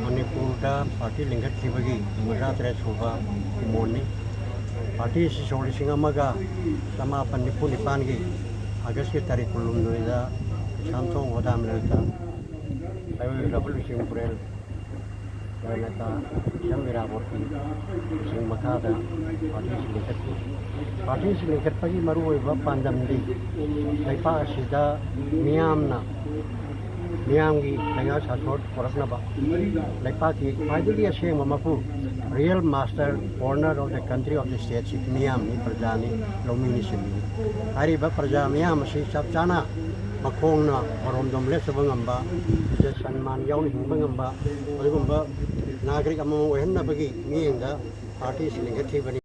Manipur party लिंगत्खिबगी 53 सूबा Moni party सोलिसिंग अमगा समापन निपु निपानगी अगस्त की तारीख कुलुमनोइदा शामथोंग होदाम लेता आयो रेवोल्यूशन पुरेल नेता शमीरा बोर्की सिंह मखादा पार्टी लिंगत्पगी मरुओइबा पांदमदी लैपा असिदा मियामना मियामगी लैंगा सासोट पुरकनबा लैपा की ख्वाइदगी असेंग ममपु real master owner of the country of the state मियामनी प्रजानी लौमिनी सिमी हारिबा प्रजा मियाम असि चप चाना मखोंगना मरोमदम लेसबा ngamba जे सन्मान यावनि हिंबा ngamba अदुगुंबा नागरिक अमम ओहन्नबगी मियंगा पार्टी लिंगत्खिबनी